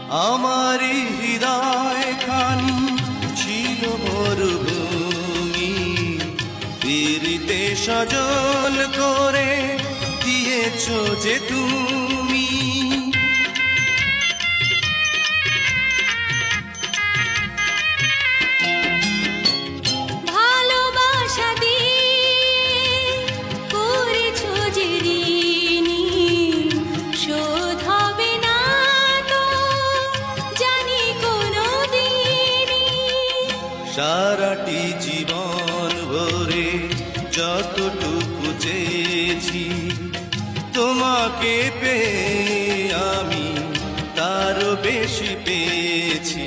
আমারই হৃদয় খানি ছিল মরুভূমি, পীড়িতে সজল করে দিয়েছ যে তুমি। ভালোবাসা দিয়ে করেছো যে ঋণী, শোধ হবে না তো জানি কোনোদিনই। সারাটি জীবন ভরে যতটুকু চেয়েছি, তোমাকে পেয়ে আমি তারও বেশি পেয়েছি।